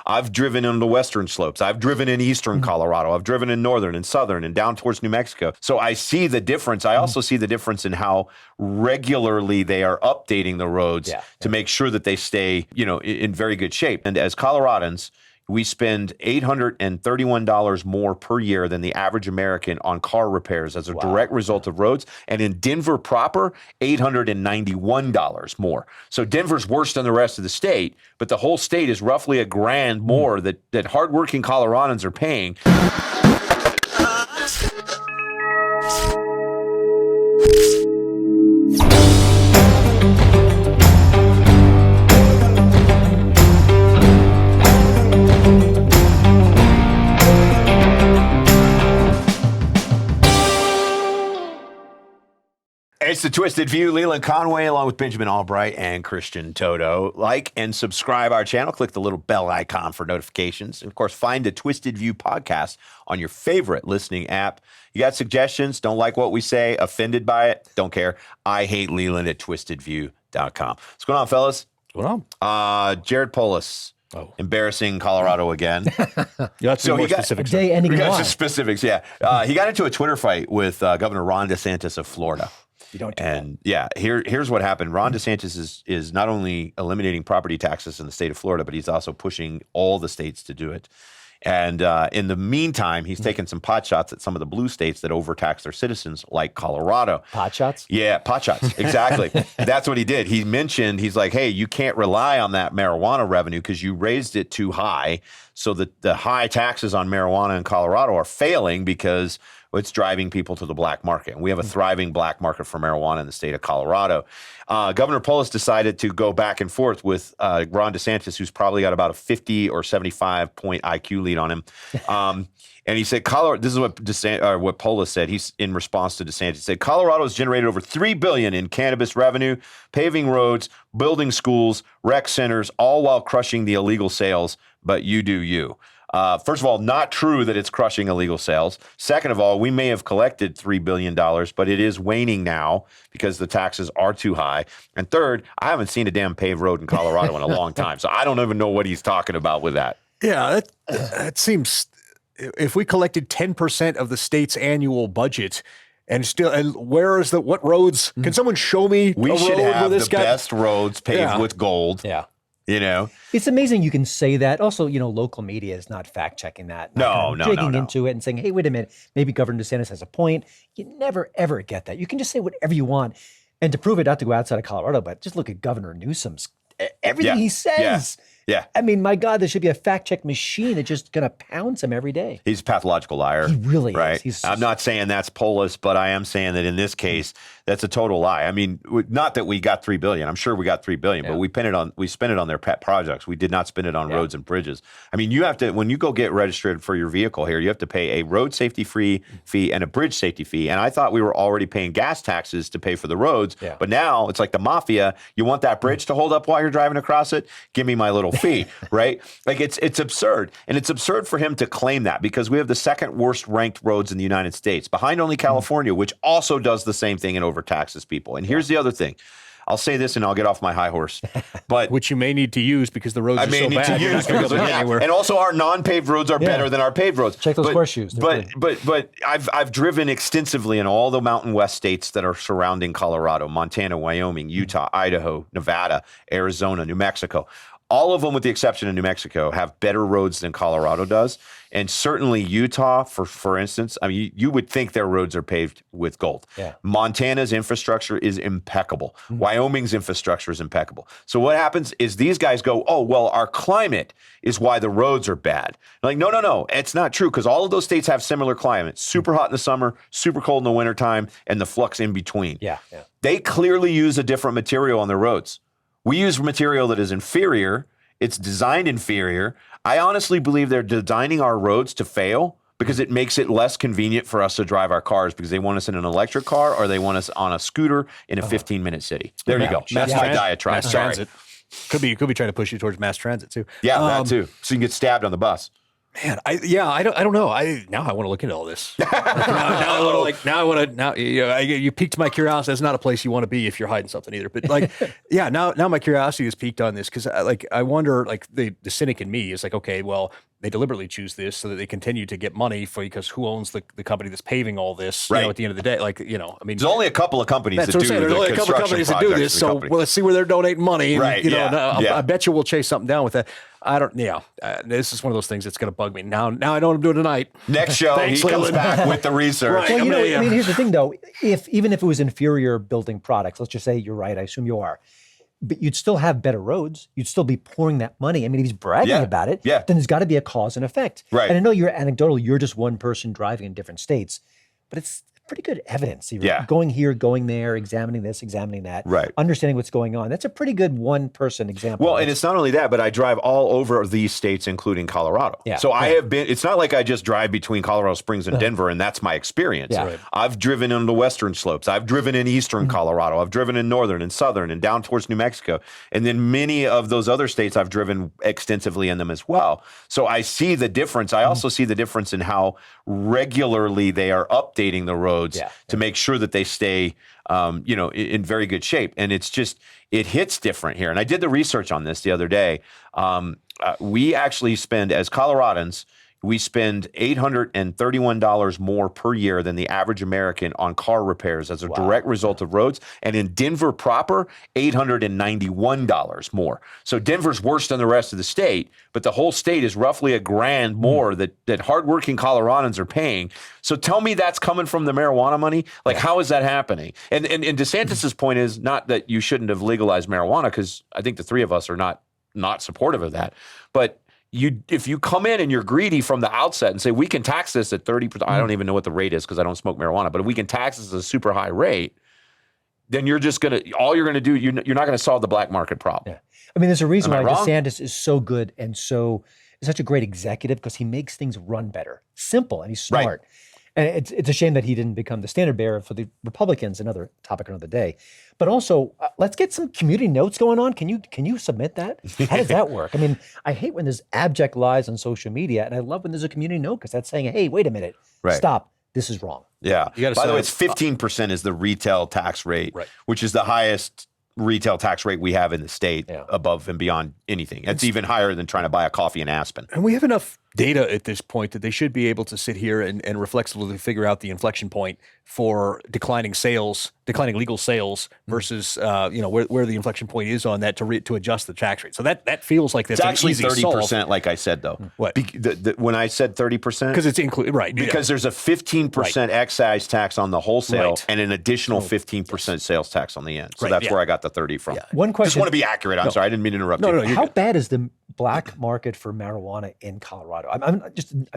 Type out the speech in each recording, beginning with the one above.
I've driven on the western slopes. I've driven in eastern Colorado. I've driven in northern and southern and down towards New Mexico. So I see the difference. I also see the difference in how regularly they are updating the roads to make sure that they stay, in very good shape. And as Coloradans, we spend $831 more per year than the average American on car repairs as a direct result of roads. And in Denver proper, $891 more. So Denver's worse than the rest of the state, but the whole state is roughly $1,000 more that hardworking Coloradans are paying. It's the Twisted View. Leland Conway, along with Benjamin Allbright and Christian Toto. Like and subscribe our channel. Click the little bell icon for notifications. And, of course, find the Twisted View podcast on your favorite listening app. You got suggestions? Don't like what we say? Offended by it? Don't care. I hate Leland at twistedview.com. What's going on, fellas? What's going on? Jared Polis. Embarrassing Colorado again. So he got specifics. We got some specifics, yeah. He got into a Twitter fight with Governor Ron DeSantis of Florida. You don't do and that. Here's what happened. Ron DeSantis is not only eliminating property taxes in the state of Florida, but he's also pushing all the states to do it. And in the meantime, he's taken some pot shots at some of the blue states that overtax their citizens, like Colorado. Pot shots? Yeah, pot shots. Exactly. That's what he did. He's like, hey, you can't rely on that marijuana revenue because you raised it too high. So the high taxes on marijuana in Colorado are failing because it's driving people to the black market. And we have a thriving black market for marijuana in the state of Colorado. Governor Polis decided to go back and forth with Ron DeSantis, who's probably got about a 50 or 75 point IQ lead on him. And he said, this is what Polis said. He's in response to DeSantis. He said, Colorado has generated over $3 billion in cannabis revenue, paving roads, building schools, rec centers, all while crushing the illegal sales. But you do you. First of all, not true that it's crushing illegal sales. Second of all, we may have collected $3 billion, but it is waning now because the taxes are too high. And third, I haven't seen a damn paved road in Colorado in a long time, so I don't even know what he's talking about with that. Yeah, that seems, if we collected 10% of the state's annual budget, and where is what roads? Can someone show me we a should road have where this the best roads paved with gold. Yeah. It's amazing you can say that. Also, local media is not fact-checking that. No. Digging into it and saying, hey, wait a minute, maybe Governor DeSantis has a point. You never, ever get that. You can just say whatever you want. And to prove it, not to go outside of Colorado, but just look at Governor Newsom's, everything he says. Yeah. I mean, my God, there should be a fact-check machine that's just going to pounce him every day. He's a pathological liar. He really is. I'm not saying that's Polis, but I am saying that in this case, that's a total lie. I mean, not that we got $3 billion. I'm sure we got $3 billion, but we spent it on their pet projects. We did not spend it on roads and bridges. I mean, you have to, when you go get registered for your vehicle here, you have to pay a road safety fee and a bridge safety fee. And I thought we were already paying gas taxes to pay for the roads, but now it's like the mafia. You want that bridge to hold up while you're driving across it? Give me my little fee, right? Like it's absurd. And it's absurd for him to claim that because we have the second worst ranked roads in the United States, behind only California, which also does the same thing and overtaxes people. And here's the other thing. I'll say this and I'll get off my high horse. But which you may need to use because the roads are so bad. You're not going to be able to get anywhere. And also our non-paved roads are better than our paved roads. Check those horseshoes. But I've driven extensively in all the Mountain West states that are surrounding Colorado, Montana, Wyoming, Utah, Idaho, Nevada, Arizona, New Mexico. All of them, with the exception of New Mexico, have better roads than Colorado does. And certainly Utah, for instance, I mean, you would think their roads are paved with gold. Yeah. Montana's infrastructure is impeccable. Wyoming's infrastructure is impeccable. So what happens is these guys go, oh, well, our climate is why the roads are bad. Like, no, it's not true because all of those states have similar climates. Super hot in the summer, super cold in the wintertime, and the flux in between. Yeah. They clearly use a different material on their roads. We use material that is inferior. It's designed inferior. I honestly believe they're designing our roads to fail because it makes it less convenient for us to drive our cars because they want us in an electric car or they want us on a scooter in a 15-minute city. There you go. That's my diatribe. Mass transit. Could be trying to push you towards mass transit too. Yeah, that too. So you can get stabbed on the bus. Man, I don't know. Now I want to look into all this. You piqued my curiosity. That's not a place you want to be if you're hiding something either. But like, yeah, now my curiosity is piqued on this because I wonder, like the cynic in me is like, okay, well, they deliberately choose this so that they continue to get money because who owns the company that's paving all this? Right. At the end of the day, like, I mean, There's only a couple of companies that's that what do I'm saying. There's only a couple of companies that do this. So let's see where they're donating money. And, Right. I bet you we'll chase something down with that. I don't. Yeah, this is one of those things that's going to bug me. Now I know what I'm doing tonight. Next show, Thanks, he comes Leland. back with the research. Right. Well, I mean, here's the thing, though. Even if it was inferior building products, let's just say you're right. I assume you are. But you'd still have better roads. You'd still be pouring that money. I mean, if he's bragging about it, then there's got to be a cause and effect. Right. And I know you're anecdotal. You're just one person driving in different states, but it's pretty good evidence. You're going here, going there, examining this, examining that, understanding what's going on. That's a pretty good one-person example. Well, and it's not only that, but I drive all over these states, including Colorado. Yeah. So I have been, it's not like I just drive between Colorado Springs and Denver, and that's my experience. Yeah. Right. I've driven in the western slopes. I've driven in eastern Colorado. I've driven in northern and southern and down towards New Mexico. And then many of those other states, I've driven extensively in them as well. So I see the difference. I also see the difference in how regularly they are updating the roads to make sure that they stay, in very good shape. And it's just, it hits different here. And I did the research on this the other day. We actually spend, as Coloradans, we spend $831 more per year than the average American on car repairs as a direct result of roads. And in Denver proper, $891 more. So Denver's worse than the rest of the state, but the whole state is roughly $1,000 more that hardworking Coloradans are paying. So tell me that's coming from the marijuana money? Like, how is that happening? And DeSantis's point is not that you shouldn't have legalized marijuana, because I think the three of us are not supportive of that. But if you come in and you're greedy from the outset and say, we can tax this at 30%, I don't even know what the rate is because I don't smoke marijuana, but if we can tax this at a super high rate, then you're just going to, all you're going to do, you're not going to solve the black market problem. Yeah. I mean, there's a reason Am I why wrong? DeSantis is so good and is such a great executive, because he makes things run better, simple, and he's smart. And it's a shame that he didn't become the standard bearer for the Republicans, another topic another day. But also, let's get some community notes going on. Can you submit that? How does that work? I mean, I hate when there's abject lies on social media, and I love when there's a community note, because that's saying, hey, wait a minute, stop, this is wrong. Yeah. You By the way, it's 15% is the retail tax rate, which is the highest retail tax rate we have in the state, above and beyond anything. It's even higher than trying to buy a coffee in Aspen. And we have enough data at this point that they should be able to sit here and reflexively figure out the inflection point for declining legal sales versus where the inflection point is on that to adjust the tax rate. So that feels like that's It's actually an easy 30%, solve. like I said, though. What? When I said 30%, Because it's included, right? because there's a 15% excise tax on the wholesale Right. and an additional 15% sales tax on the end. So that's where I got the 30 from. One Just question. want to be accurate. I'm sorry, I didn't mean to interrupt you. No, you're How good. bad is the black market for marijuana in Colorado? I'm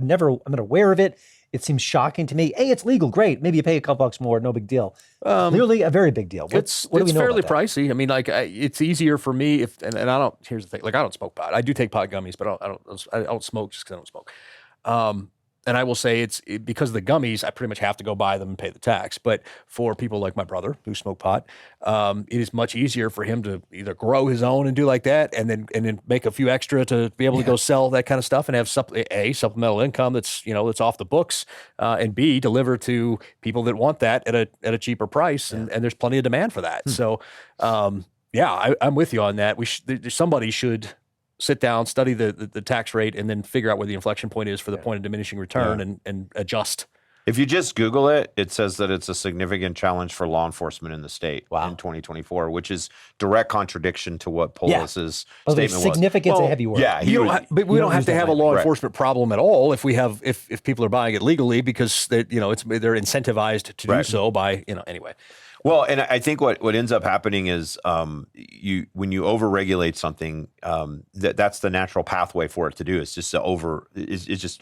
not aware of it. It seems shocking to me. Hey, it's legal, great. Maybe you pay a couple bucks more, no big deal. Clearly, a very big deal. It's what do we know fairly about that? pricey. I mean, it's easier for me and I don't. Here's the thing: I don't smoke pot. I do take pot gummies, but I don't smoke just because I don't smoke. And I will say because of the gummies, I pretty much have to go buy them and pay the tax. But for people like my brother who smoke pot, it is much easier for him to either grow his own and do like that, and then make a few extra to be able to go sell that kind of stuff and have supplemental income that's off the books, and B, deliver to people that want that at a cheaper price, and there's plenty of demand for that. So, I'm with you on that. Somebody should sit down, study the tax rate, and then figure out where the inflection point is for the point of diminishing return and adjust. If you just Google it, it says that it's a significant challenge for law enforcement in the state in 2024, which is direct contradiction to what Polis's statement was. Significant's a heavy word. Yeah, but we don't have to have a law Right. enforcement problem at all if we have if people are buying it legally, because they're incentivized to do so by anyway. Well, and I think what ends up happening is when you overregulate something, that's the natural pathway for it to do. It's just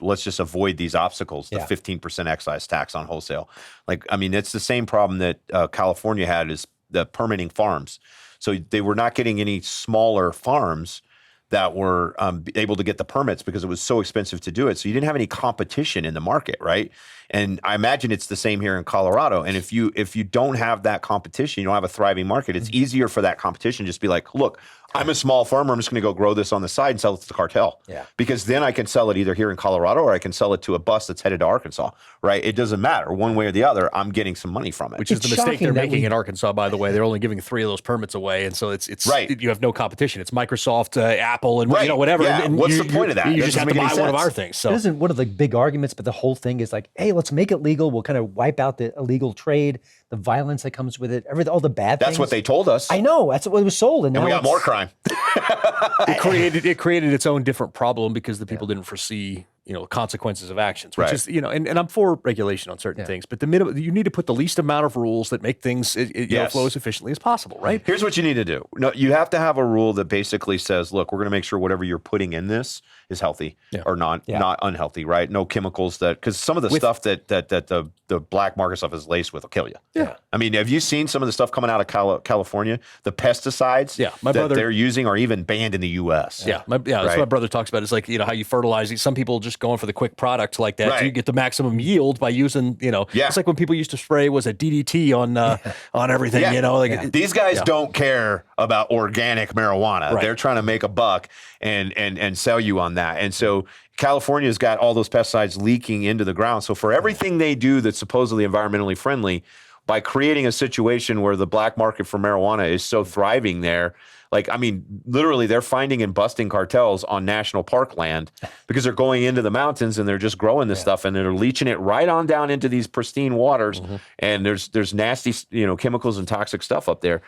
let's just avoid these obstacles. The 15% excise tax on wholesale. It's the same problem that California had, is the permitting farms. So they were not getting any smaller farms that were able to get the permits because it was so expensive to do it. So you didn't have any competition in the market, right? And I imagine it's the same here in Colorado. And if you don't have that competition, you don't have a thriving market, it's easier for that competition to just be like, look, I'm a small farmer. I'm just going to go grow this on the side and sell it to the cartel. Yeah. Because then I can sell it either here in Colorado or I can sell it to a bus that's headed to Arkansas, right? It doesn't matter. One way or the other, I'm getting some money from it. Which is It's the mistake shocking they're that making we- in Arkansas, by the way. They're only giving 3 of those permits away, and so it's Right. you have no competition. It's Microsoft, Apple, and Right. whatever. Yeah. And What's the point of that? You That just have doesn't to make buy any one of sense. our things. So It isn't one of the big arguments, but the whole thing is like, hey, let's make it legal. We'll kind of wipe out the illegal trade, the violence that comes with it, all the bad things. That's what they told us. I know. That's what it was sold. And and now we got it's- more crime. it created its own different problem because the people didn't foresee consequences of actions, which Right. is and I'm for regulation on certain things, but the minimum you need to put the least amount of rules that make things Yes. flow as efficiently as possible, right? Here's what you need to do. No, you have to have a rule that basically says, look, we're going to make sure whatever you're putting in this is healthy or not unhealthy, right? No chemicals because some of the stuff that the black market stuff is laced with will kill you. Yeah. I mean, have you seen some of the stuff coming out of California? The pesticides my that brother- they're using are even banned in the U.S. That's what my brother talks about. It's like, how you fertilize. Some people just going for the quick product like that. Right. So you get the maximum yield by using, it's like when people used to spray, was it DDT on everything, Yeah. These guys don't care about organic marijuana. Right. They're trying to make a buck and sell you on that. And so California's got all those pesticides leaking into the ground. So for everything they do that's supposedly environmentally friendly, by creating a situation where the black market for marijuana is so thriving there, literally they're finding and busting cartels on national park land because they're going into the mountains and they're just growing this stuff and they're leaching it right on down into these pristine waters. And there's nasty, chemicals and toxic stuff up there.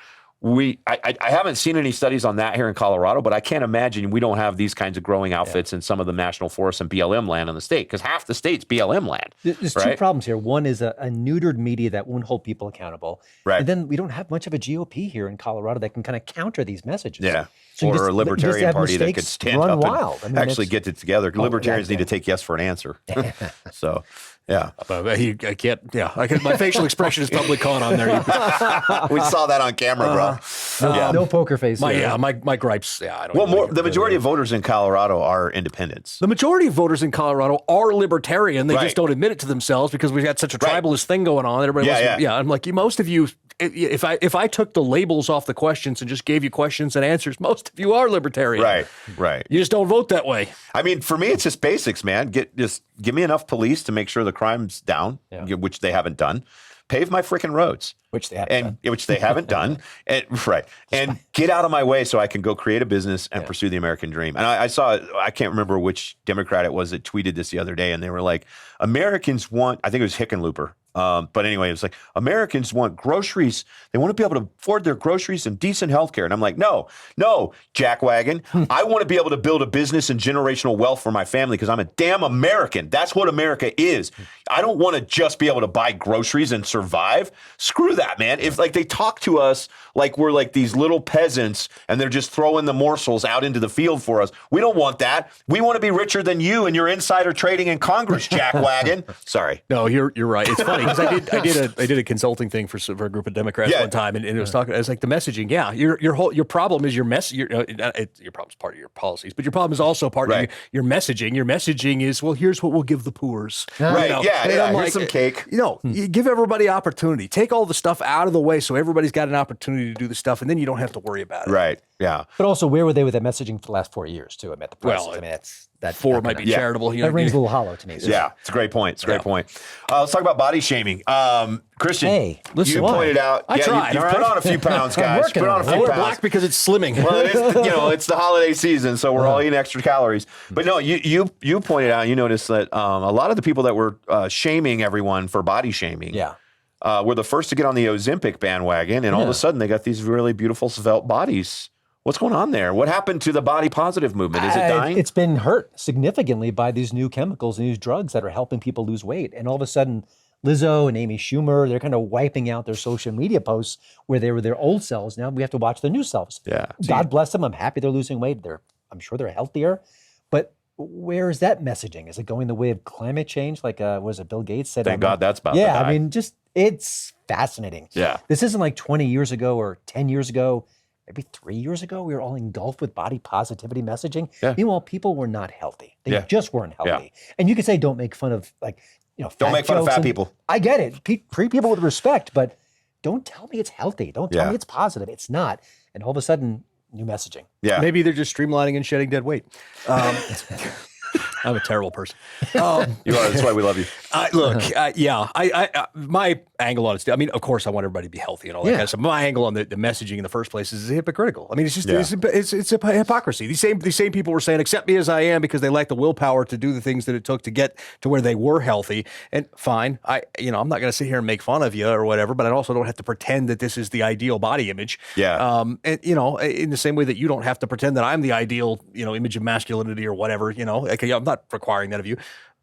I haven't seen any studies on that here in Colorado, but I can't imagine we don't have these kinds of growing outfits in some of the national forests and BLM land in the state, because half the state's BLM land. There's right? 2 problems here. One is a neutered media that won't hold people accountable. Right. And then we don't have much of a GOP here in Colorado that can kind of counter these messages. Yeah. So you Or just- a you just libertarian have party that could mistakes stand run up wild. and actually get it together. Libertarians need to yeah. take yes for an answer. So, yeah. I can't. Yeah, my facial expression is probably caught on there. We saw that on camera, bro. No poker face. here. My gripes. Yeah, I don't. Well, even the majority of voters in Colorado are independents. The majority of voters in Colorado are libertarian. They Right. just don't admit it to themselves because we've got such a tribalist thing going on. Everybody wants to, I'm like, most of you, if I took the labels off the questions and just gave you questions and answers, most of you are libertarian. Right. You just don't vote that way. I mean, for me, it's just basics, man. Just give me enough police to make sure the crime's down, which they haven't done. Pave my freaking roads, Which they haven't done. which they haven't done. And get out of my way so I can go create a business and pursue the American dream. And I saw, I can't remember which Democrat it was that tweeted this the other day, and they were like, Americans want, I think it was Hickenlooper. But anyway, it was like, Americans want groceries. They want to be able to afford their groceries and decent health care. And I'm like, no, jackwagon. I want to be able to build a business and generational wealth for my family because I'm a damn American. That's what America is. I don't want to just be able to buy groceries and survive. Screw that, man. If they talk to us like we're like these little peasants and they're just throwing the morsels out into the field for us, we don't want that. We want to be richer than you and your insider trading in Congress, jackwagon. Sorry. No, you're right. It's funny because I did a consulting thing for a group of Democrats one time, and it was talking. It was like the messaging. Yeah, your problem is your mess. Your problem's part of your policies, but your problem is also part of your messaging. Your messaging is, well, here's what we'll give the poors. Right. And Yeah. I'm Here's some cake. You give everybody opportunity. Take all the stuff out of the way so everybody's got an opportunity to do the stuff, and then you don't have to worry about it. Right. Yeah. But also, where were they with that messaging for the last 4 years, too? I met the prices. Well, I mean, that 4 might be charitable. That rings a little hollow to me. So. Yeah, it's a great point. It's a great point. Let's talk about body shaming. Christian, Hey, listen, you why? pointed out. I tried, You all put right? on a few pounds, guys. working Put on a on it. few I wear pounds. black because it's slimming. Well, it is, it's the holiday season, so we're all eating extra calories. But no, you pointed out, you noticed that a lot of the people that were shaming everyone for body shaming were the first to get on the Ozempic bandwagon, and all of a sudden they got these really beautiful svelte bodies. What's going on there? What happened to the body positive movement? Is it dying? It's been hurt significantly by these new chemicals and these drugs that are helping people lose weight. And all of a sudden, Lizzo and Amy Schumer, they're kind of wiping out their social media posts where they were their old selves. Now we have to watch their new selves. Yeah. God bless them. I'm happy they're losing weight. I'm sure they're healthier. But where is that messaging? Is it going the way of climate change? Like, was it Bill Gates said? Thank God that's about to Yeah, die. I mean, it's fascinating. Yeah. This isn't like 20 years ago or 10 years ago. Maybe 3 years ago, we were all engulfed with body positivity messaging. Yeah. Meanwhile, people were not healthy. They Yeah. just weren't healthy. And you could say, don't make fun of Don't make fun of jokes fat and- people. I get it. Treat people with respect, but don't tell me it's healthy. Don't tell Yeah. me it's positive. It's not. And all of a sudden, new messaging. Yeah. Maybe they're just streamlining and shedding dead weight. I'm a terrible person. You are. That's why we love you. My angle on it, I mean, of course, I want everybody to be healthy and all that kind of stuff. My angle on the messaging in the first place is hypocritical. I mean, it's just it's a hypocrisy. These same people were saying, accept me as I am, because they lack the willpower to do the things that it took to get to where they were healthy. And fine, I'm not going to sit here and make fun of you or whatever, but I also don't have to pretend that this is the ideal body image. Yeah. And in the same way that you don't have to pretend that I'm the ideal, image of masculinity or whatever. I'm not requiring that of you.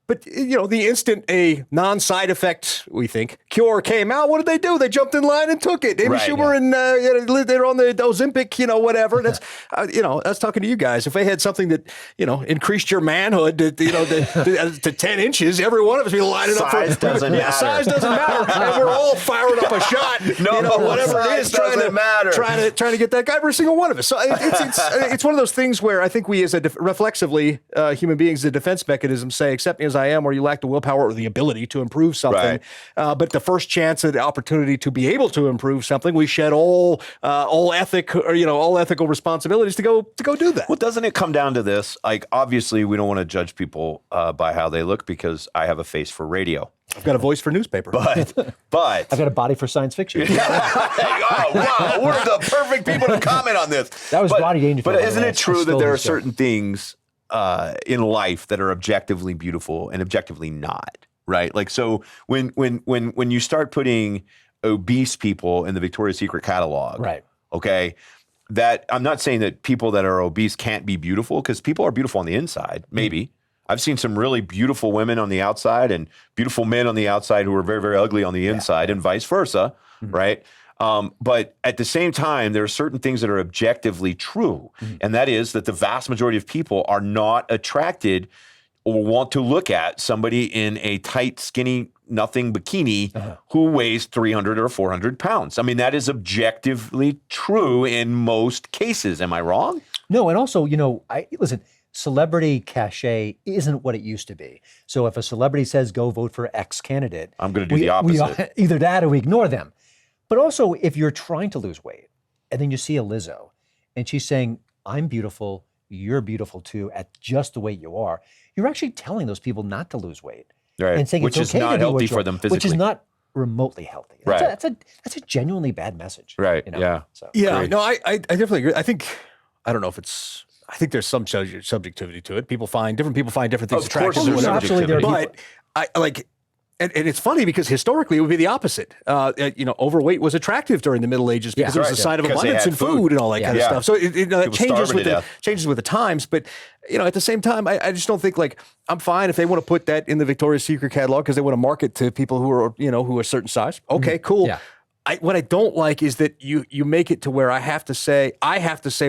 But, the instant a non-side effect, we think, cure came out, what did they do? They jumped in line and took it. Amy Schumer and they're on the Ozempic, whatever. That's, that's talking to you guys. If they had something that, increased your manhood to 10 inches, every one of us would be lining up for size doesn't matter. Size doesn't matter. And we're all firing up a shot, whatever it is, trying to get that guy, every single one of us. So it's one of those things where I think we as reflexively, human beings, the defense mechanism say, accept me as I am, or you lack the willpower or the ability to improve something. Right. But the first chance of the opportunity to be able to improve something, we shed all ethical responsibilities to go do that. Well, doesn't it come down to this? Like, obviously, we don't want to judge people by how they look, because I have a face for radio. I've got a voice for newspaper. But I've got a body for science fiction. Oh, wow, we're the perfect people to comment on this. That was Rodney Dangerfield. But isn't it true that there are certain things in life that are objectively beautiful and objectively not, right? Like, so when you start putting obese people in the Victoria's Secret catalog, right? Okay, that I'm not saying that people that are obese can't be beautiful, because people are beautiful on the inside. Maybe I've seen some really beautiful women on the outside and beautiful men on the outside who are very, very ugly on the inside, and vice versa, right? But at the same time, there are certain things that are objectively true. And that is that the vast majority of people are not attracted or want to look at somebody in a tight, skinny, nothing bikini who weighs 300 or 400 pounds. I mean, that is objectively true in most cases. Am I wrong? No, and also, listen, celebrity cachet isn't what it used to be. So if a celebrity says, go vote for X candidate, I'm going to do the opposite. Either that or we ignore them. But also, if you're trying to lose weight and then you see a Lizzo and she's saying, I'm beautiful, you're beautiful too, at just the way you are, you're actually telling those people not to lose weight. Right. And saying which it's okay is not to be healthy what you for are, them physically. Which is not remotely healthy. Right. That's a genuinely bad message. Right. Yeah. So. Yeah. Great. No, I definitely agree. I think there's some subjectivity to it. Different people find different things Of course attractive. there's Or whatever. absolutely. But I like. And it's funny because historically it would be the opposite. Overweight was attractive during the Middle Ages because it was a sign of Because they abundance had in food and all that kind of stuff. So it changes with the times. But at the same time, I just don't think, like, I'm fine if they want to put that in the Victoria's Secret catalog because they want to market to people who are who are a certain size. Okay, cool. Yeah. What I don't like is that you make it to where I have to say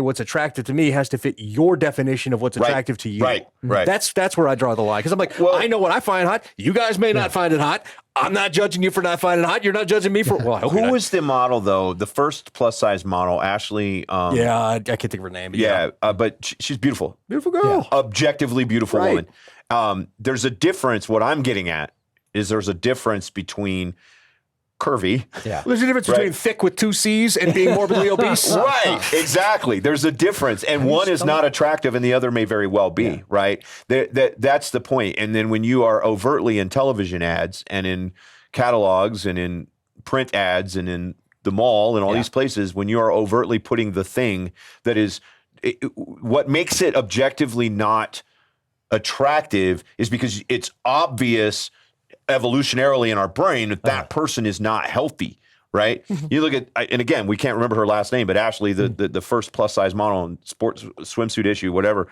what's attractive to me has to fit your definition of what's attractive to you. Right. That's where I draw the line, because I'm like, I know what I find hot. You guys may not find it hot. I'm not judging you for not finding it hot. You're not judging me for. Well, Who was the model though? The first plus size model, Ashley. I can't think of her name. But but she's beautiful. Beautiful girl. Yeah. Objectively beautiful woman. There's a difference. What I'm getting at is there's a difference between curvy. Yeah. There's a difference between thick with 2 C's and being morbidly obese. Right, exactly. There's a difference. And one is not attractive and the other may very well be, right? That's the point. And then when you are overtly in television ads and in catalogs and in print ads and in the mall and all these places, when you are overtly putting the thing that is, what makes it objectively not attractive is because it's obvious evolutionarily in our brain that person is not healthy, right? You look at, and again, we can't remember her last name, but Ashley, the first plus size model in sports swimsuit issue, whatever,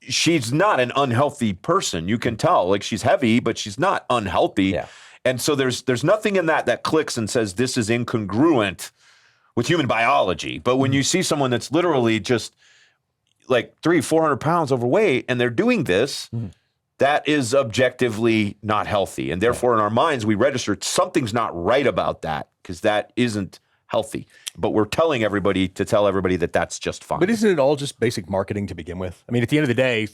she's not an unhealthy person. You can tell, like, she's heavy, but she's not unhealthy. Yeah. And so there's nothing in that clicks and says this is incongruent with human biology. But when you see someone that's literally just like 300-400 pounds overweight and they're doing this, that is objectively not healthy. And therefore, in our minds, we register something's not right about that because that isn't healthy. But we're telling everybody to tell everybody that that's just fine. But isn't it all just basic marketing to begin with? I mean, at the end of the day,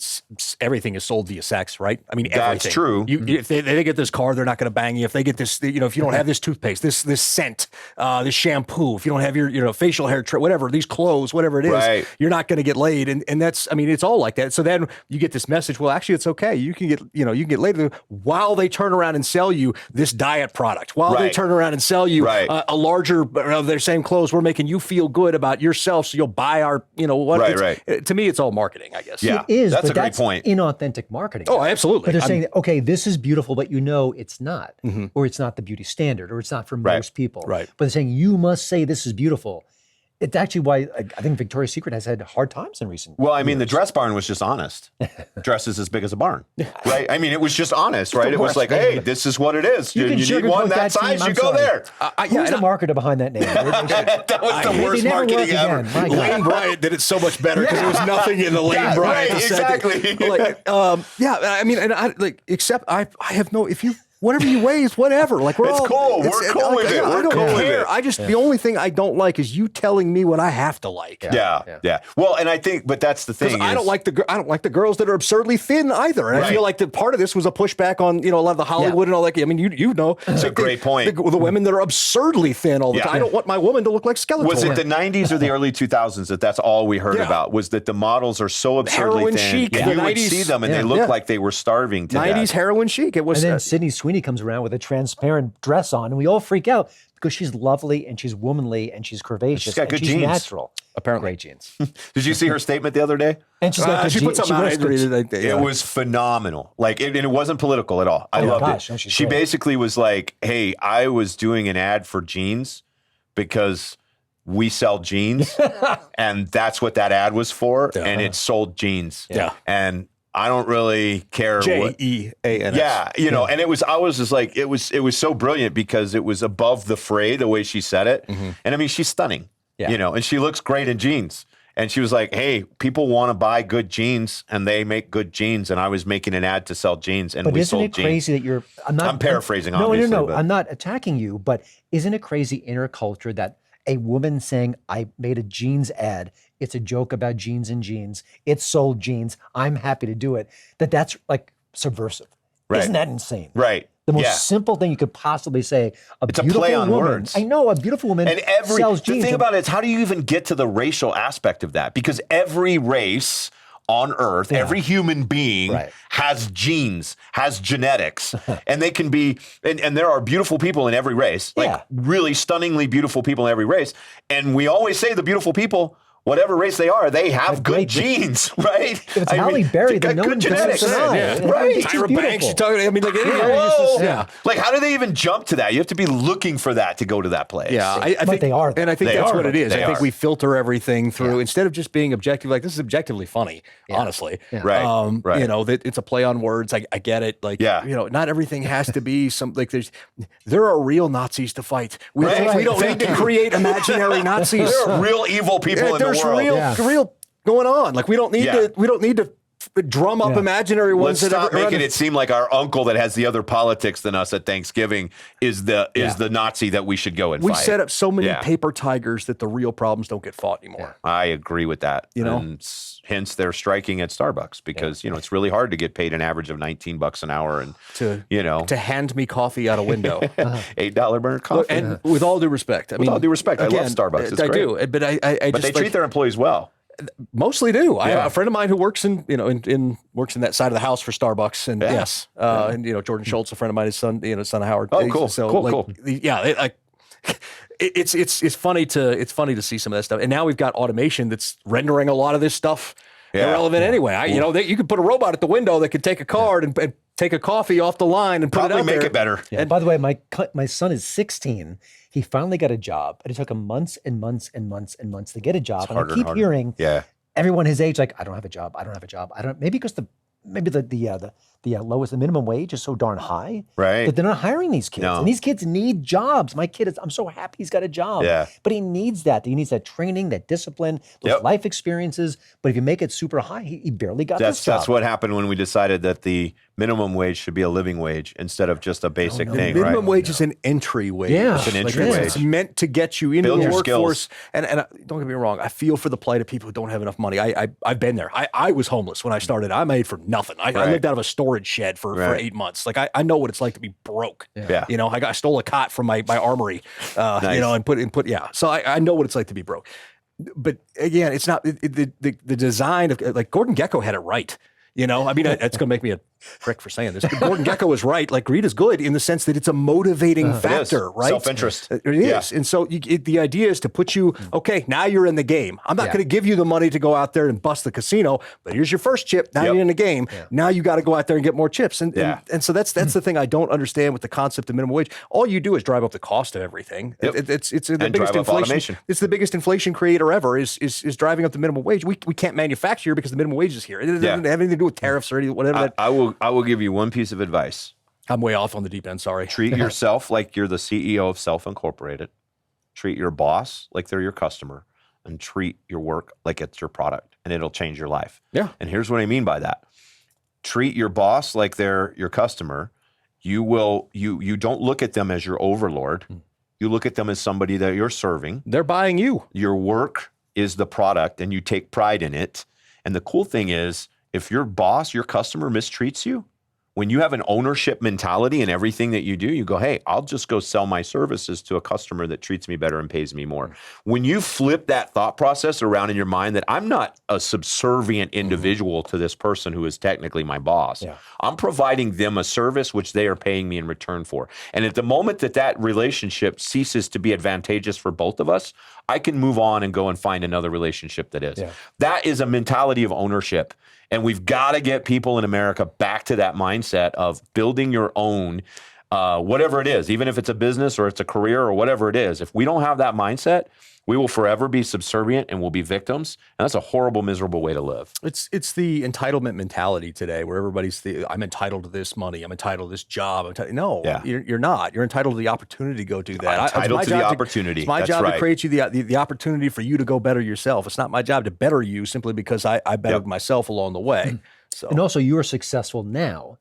everything is sold via sex, right? I mean, everything. That's true. If they get this car, they're not going to bang you. If they get this, if you don't have this toothpaste, this scent, this shampoo, if you don't have your facial hair, whatever, these clothes, whatever it is, you're not going to get laid. And that's, I mean, it's all like that. So then you get this message. Well, actually, it's okay. You can get laid while they turn around and sell you this diet product. While they turn around and sell you a larger of their same clothes. We're making you feel good about yourself, so you'll buy our, to me, it's all marketing, I guess. Yeah, it is. That's but a great that's point. Inauthentic marketing. Oh, absolutely. But they're saying, okay, this is beautiful, but it's not, or it's not the beauty standard, or it's not for most people. Right. But they're saying you must say this is beautiful. It's actually why I think Victoria's Secret has had hard times in recent. Well, I mean, years. the dress barn was just honest. Dresses as big as a barn, right? I mean, it was just honest, right? It was like, hey, this is what it is. You need one that size, you go there. Who's the marketer behind that name? That was the worst marketing ever. Lane Bryant did it so much better because there was nothing in the Lane Bryant. Right, exactly. I mean, and except I have no, if you, whatever you weigh is whatever. Like it's cool. We're cool with it. I don't care. I just, the only thing I don't like is you telling me what I have to like. Yeah. Well, and I think, but that's the thing. I don't like the girls that are absurdly thin either. And I feel like part of this was a pushback on, a lot of the Hollywood and all that. I mean, you know. It's a great point. The women that are absurdly thin all the time. I don't want my woman to look like Skeletor. Was it the 90s or the early 2000s that's all we heard about? Was that the models are so absurdly heroin thin. chic. You would see them and they look like they were starving to 90s death. heroin chic. It was. And then Sydney Sweeney comes around with a transparent dress on, and we all freak out because she's lovely and she's womanly and she's curvaceous. She's got good she's genes. Natural. Apparently. Great genes. Did you see her statement the other day? And she's got she put something out. It was phenomenal. Like, and it wasn't political at all. I loved it. No, she basically was like, hey, I was doing an ad for jeans because we sell jeans and that's what that ad was for. And it sold jeans. Yeah. And I don't really care. Jeans. Yeah, and I was just like, it was so brilliant because it was above the fray the way she said it, and I mean she's stunning, and she looks great in jeans, and she was like, hey, people want to buy good jeans, and they make good jeans, and I was making an ad to sell jeans, and we sold jeans. But isn't it crazy that you're? I'm paraphrasing, obviously. No. I'm not attacking you, but isn't it crazy in our culture that a woman saying, I made a jeans ad, it's a joke about jeans and jeans, it sold jeans, I'm happy to do it, that's like subversive. Right. Isn't that insane? Right. The most simple thing you could possibly say, it's a play on words. I know, a beautiful woman sells jeans. The thing about it is, how do you even get to the racial aspect of that? Because every race on Earth, every human being has genes, has genetics, and they can be, and there are beautiful people in every race, like really stunningly beautiful people in every race. And we always say the beautiful people, whatever race they are, they have good genes, right? If it's Halle Berry, then no one genetics. Right. Tyra Banks, you're talking, I mean, like, how do they even jump to that? You have to be looking for that to go to that place. Yeah, I think they are. And I think that's what it is. I think are. we filter everything through, instead of just being objective, like this is objectively funny, honestly. Yeah. Right. That it's a play on words. I get it. Like, not everything has to be there are real Nazis to fight. We don't need to create imaginary Nazis. There are real evil people in the world. There's real going on. Like we don't need to drum up imaginary ones. Let's stop making it seem like our uncle that has the other politics than us at Thanksgiving is the Nazi that we should go and fight. We set up so many paper tigers that the real problems don't get fought anymore. I agree with that. And hence they're striking at Starbucks because it's really hard to get paid an average of $19 an hour and to hand me coffee out a window. $8 burner coffee. Look, and with all due respect, I mean, with all due respect, again, I love Starbucks. It's I great. do, but I but just they treat their employees well. Mostly do. A friend of mine who works in works in that side of the house for Starbucks, and and Jordan Schultz, a friend of mine, his son Howard. Oh, cool. So cool. It's funny to see some of that stuff, and now we've got automation that's rendering a lot of this stuff irrelevant anyway. You could put a robot at the window that could take a card and take a coffee off the line and put it out there. Make it better. Yeah. And by the way, my son is 16. He finally got a job, and it took him months and months and months and months to get a job. And I keep hearing everyone his age like, I don't have a job. Maybe because the the minimum wage is so darn high Right. that they're not hiring these kids. No. And these kids need jobs. My kid I'm so happy he's got a job. Yeah. But he needs that. He needs that training, that discipline, those Yep. life experiences. But if you make it super high, he barely got this job. That's what happened when we decided that the minimum wage should be a living wage instead of just a basic thing, right? Minimum wage is an entry wage. Yeah. It's an Like entry this. wage. It's meant to get you into Build the your workforce. skills. And don't get me wrong, I feel for the plight of people who don't have enough money. I've been there. I was homeless when I started. I made for nothing. I Right. lived out of a storage shed for Right. 8 months. Like I know what it's like to be broke. Yeah. You know, I stole a cot from my armory, Nice. you know, and put. Yeah. So I know what it's like to be broke. But again, it's not the design of, like, Gordon Gekko had it right. You know, I mean, it's going to make me a prick for saying this. But Gordon Gekko was right. Like, greed is good in the sense that it's a motivating factor, right? Self-interest. It is. And so the idea is to put you, okay, now you're in the game. I'm not Yeah. going to give you the money to go out there and bust the casino, but here's your first chip. Now Yep. you're in the game. Now you got to go out there and get more chips. And, Yeah. and so that's the thing I don't understand with the concept of minimum wage. All you do is drive up the cost of everything. Yep. It's the And biggest drive up inflation. automation. It's the biggest inflation creator ever is driving up the minimum wage. We can't manufacture here because the minimum wage is here. It doesn't have anything to do with tariffs or anything, whatever that. I will give you one piece of advice. I'm way off on the deep end. Sorry. Treat yourself like you're the CEO of Self Incorporated. Treat your boss like they're your customer, and treat your work like it's your product, and it'll change your life. Yeah. And here's what I mean by that. Treat your boss like they're your customer. You don't look at them as your overlord. You look at them as somebody that you're serving. They're buying you. Your work is the product, and you take pride in it. And the cool thing is, if your boss, your customer mistreats you, when you have an ownership mentality in everything that you do, you go, hey, I'll just go sell my services to a customer that treats me better and pays me more. When you flip that thought process around in your mind that I'm not a subservient individual to this person who is technically my boss, I'm providing them a service which they are paying me in return for. And at the moment that relationship ceases to be advantageous for both of us, I can move on and go and find another relationship that is. That is a mentality of ownership. And we've got to get people in America back to that mindset of building your own, whatever it is, even if it's a business or it's a career or whatever it is. If we don't have that mindset, we will forever be subservient and we'll be victims. And that's a horrible, miserable way to live. It's the entitlement mentality today, where everybody's I'm entitled to this money, I'm entitled to this job. No, you're not. You're entitled to the opportunity to go do that. Entitled to the opportunity. It's my That's job right. to create you the opportunity for you to go better yourself. It's not my job to better you simply because I bettered myself along the way. So And also, you are successful now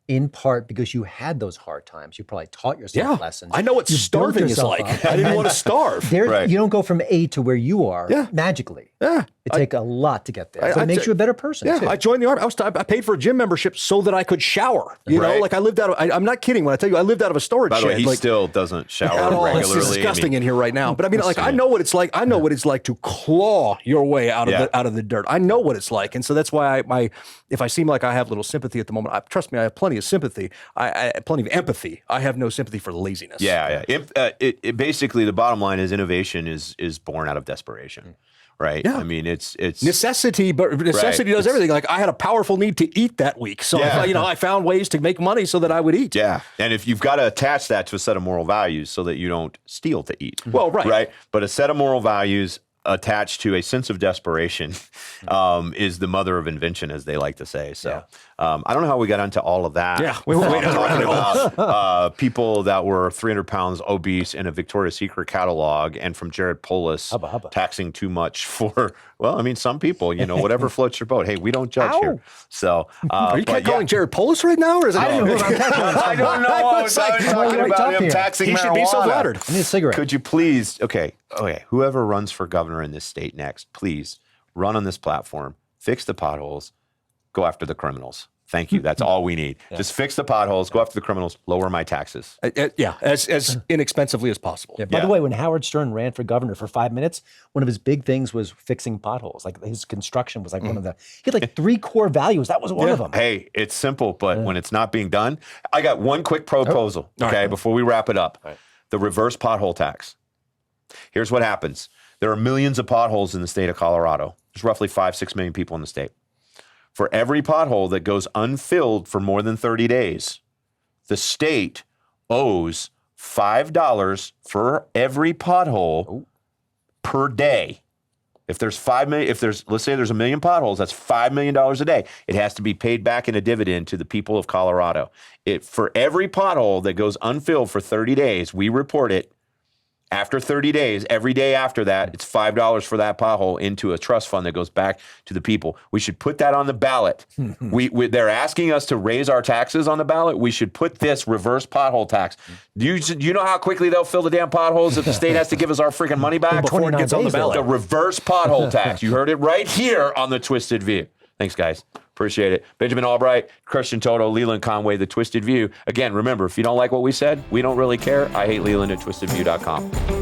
in part because you had those hard times. You probably taught yourself lessons. I know what You built starving is yourself like. up. I didn't want to starve. You don't go from A to where you are magically. Yeah. It takes a lot to get there. So I it makes you a better person, too. I joined the Army. I paid for a gym membership so that I could shower. You know, like I lived out of, I'm not kidding when I tell you I lived out of a storage By the way, shed. he like, still doesn't shower at all. regularly. It's disgusting in here right now. But I mean, like, I know what it's like. I know what it's like to claw your way out of the dirt. I know what it's like, and so that's why if I seem like I have little sympathy at the moment, trust me, I have plenty of sympathy. I plenty of empathy. I have no sympathy for laziness. It basically, the bottom line is innovation is born out of desperation. Right. Yeah. I mean, it's necessity, but necessity does everything. Like, I had a powerful need to eat that week. So, I found ways to make money so that I would eat. Yeah. And if you've got to attach that to a set of moral values so that you don't steal to eat. Well, right. Right. But a set of moral values attached to a sense of desperation is the mother of invention, as they like to say. So I don't know how we got into all of that. Yeah. We went talking about people that were 300 pounds obese in a Victoria's Secret catalog, and from Jared Polis taxing too much for, well, I mean, some people, whatever floats your boat. Hey, we don't judge here. So are you calling Jared Polis right now? Or is it I don't know who I'm talking about. I don't know. I was talking about him taxing marijuana. He should be so flattered. I need a cigarette. Could you please, okay, whoever runs for governor in this state next, please run on this platform, fix the potholes, go after the criminals. Thank you. That's all we need. Just fix the potholes, go after the criminals, lower my taxes. As inexpensively as possible. Yeah, by the way, when Howard Stern ran for governor for 5 minutes, one of his big things was fixing potholes. Like, his construction was like one of the, he had like 3 core values. That was one of them. Hey, it's simple, but when it's not being done, I got one quick proposal, before we wrap it up. The reverse pothole tax. Here's what happens. There are millions of potholes in the state of Colorado. There's roughly 5-6 million people in the state. For every pothole that goes unfilled for more than 30 days, the state owes $5 for every pothole per day. If there's let's say there's 1 million potholes, that's $5 million a day. It has to be paid back in a dividend to the people of Colorado. For every pothole that goes unfilled for 30 days, we report it. After 30 days, every day after that, it's $5 for that pothole into a trust fund that goes back to the people. We should put that on the ballot. They're asking us to raise our taxes on the ballot. We should put this reverse pothole tax. Do you know how quickly they'll fill the damn potholes if the state has to give us our freaking money back? Before it gets on the ballot. The reverse pothole tax. You heard it right here on the Twisted View. Thanks, guys. Appreciate it. Benjamin Allbright, Christian Toto, Leland Conway, The Twisted View. Again, remember, if you don't like what we said, we don't really care. I hate Leland at twistedview.com.